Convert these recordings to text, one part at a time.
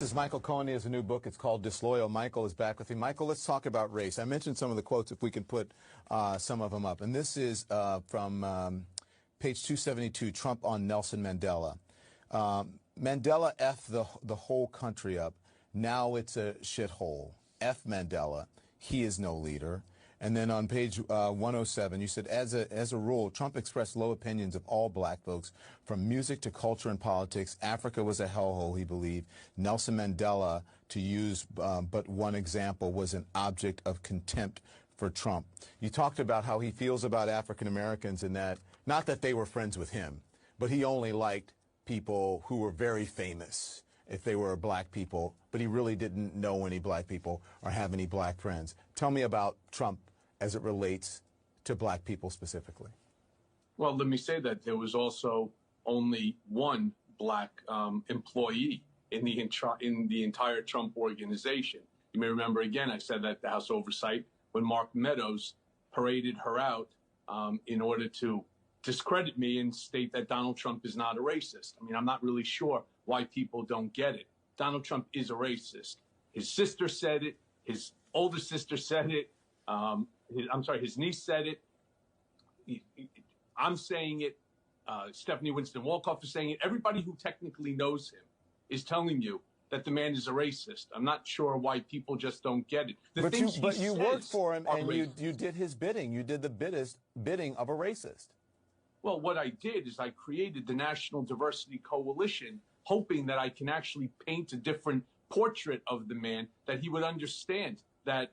is Michael Cohen. He has a new book. It's called Disloyal. Michael is back with me. Michael, let's talk about race. I mentioned some of the quotes, if we can put some of them up. And this is from page 272, Trump on Nelson Mandela. Mandela effed the whole country up. Now it's a shithole. F Mandela. He is no leader. And then on page 107, you said, as a rule, Trump expressed low opinions of all black folks, from music to culture and politics. Africa was a hellhole, he believed. Nelson Mandela, to use but one example, was an object of contempt for Trump. You talked about how he feels about African Americans, and that, not that they were friends with him, but he only liked people who were very famous if they were black people, but he really didn't know any black people or have any black friends. Tell me about Trump as it relates to black people specifically. Well, let me say that there was also only one black employee in the entire Trump organization. You may remember, again, I said that at the House Oversight when Mark Meadows paraded her out in order to discredit me and state that Donald Trump is not a racist. I mean, I'm not really sure why people don't get it. Donald Trump is a racist. His sister said it. His older sister said it. His niece said it. I'm saying it. Stephanie Winston Wolkoff is saying it. Everybody who technically knows him is telling you that the man is a racist. I'm not sure why people just don't get it. But you worked for him, and you did his bidding. You did the bidding of a racist. Well, what I did is I created the National Diversity Coalition, hoping that I can actually paint a different portrait of the man, that he would understand that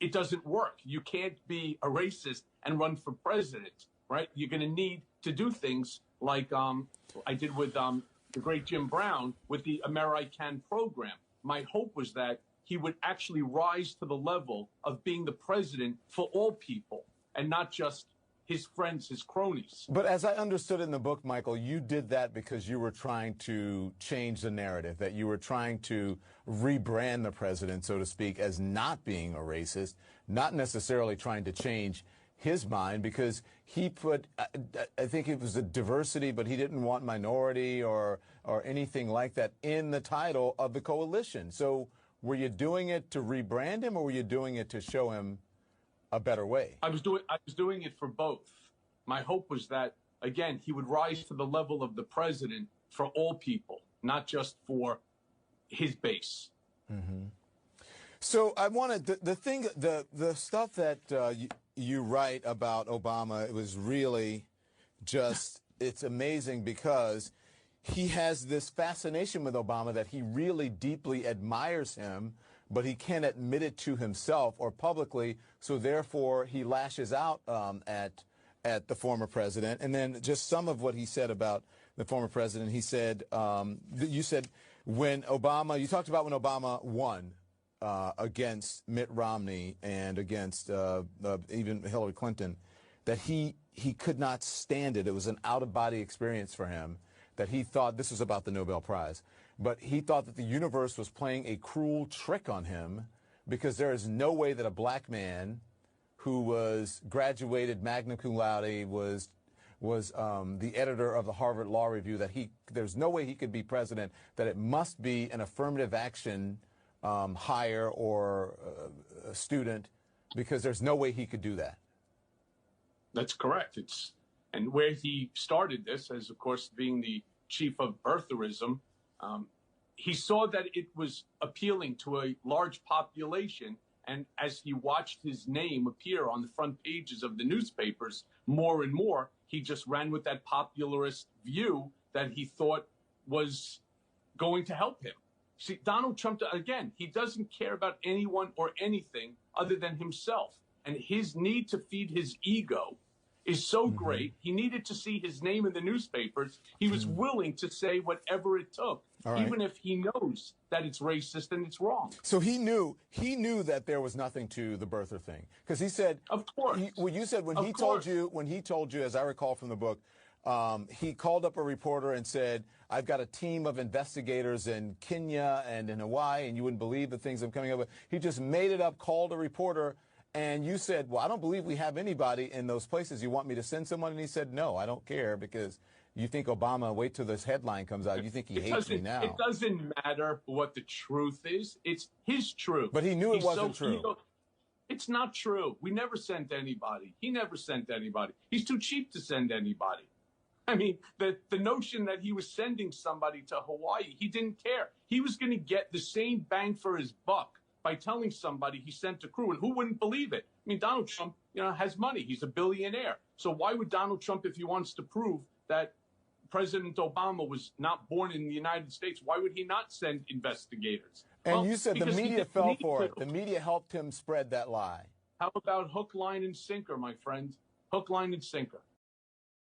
it doesn't work. You can't be a racist and run for president, right? You're going to need to do things like I did with the great Jim Brown with the American program. My hope was that he would actually rise to the level of being the president for all people and not just his friends, his cronies. But as I understood in the book, Michael, you did that because you were trying to change the narrative, that you were trying to rebrand the president, so to speak, as not being a racist, not necessarily trying to change his mind, because he put, I think it was a diversity, but he didn't want minority or anything like that in the title of the coalition. So were you doing it to rebrand him, or were you doing it to show him a better way? I was doing it for both. My hope was that, again, he would rise to the level of the president for all people, not just for his base. Mm-hmm. So I wanted the stuff that you write about Obama. It was really just, it's amazing, because he has this fascination with Obama that he really deeply admires him, but he can't admit it to himself or publicly, so therefore he lashes out at the former president. And then just some of what he said about the former president. He said, you said when Obama, you talked about when Obama won against Mitt Romney and against even Hillary Clinton, that he could not stand it. It was an out-of-body experience for him, that he thought, this was about the Nobel Prize, but he thought that the universe was playing a cruel trick on him, because there is no way that a black man who was graduated magna cum laude, was the editor of the Harvard Law Review, that there's no way he could be president, that it must be an affirmative action hire or a student, because there's no way he could do that. That's correct. And where he started this, as of course being the chief of birtherism, he saw that it was appealing to a large population. And as he watched his name appear on the front pages of the newspapers more and more, he just ran with that popularist view that he thought was going to help him. See, Donald Trump, again, he doesn't care about anyone or anything other than himself. And his need to feed his ego is so great. He needed to see his name in the newspapers. He was willing to say whatever it took, even if he knows that it's racist and it's wrong. So he knew that there was nothing to the birther thing, because he said, of course. You said when he told you, as I recall from the book, he called up a reporter and said, I've got a team of investigators in Kenya and in Hawaii, and you wouldn't believe the things I'm coming up with. He just made it up, called a reporter. And you said, well, I don't believe we have anybody in those places. You want me to send someone? And he said, no, I don't care, because You think Obama, wait till this headline comes out, you think he hates me now. It doesn't matter what the truth is. It's his truth. But he knew it wasn't true. It's not true. We never sent anybody. He never sent anybody. He's too cheap to send anybody. I mean, the notion that he was sending somebody to Hawaii, he didn't care. He was going to get the same bang for his buck by telling somebody he sent a crew. And who wouldn't believe it? I mean, Donald Trump, has money. He's a billionaire. So why would Donald Trump, if he wants to prove that President Obama was not born in the United States, why would he not send investigators? And you said the media fell for it. The media helped him spread that lie. How about hook, line, and sinker, my friend? Hook, line, and sinker.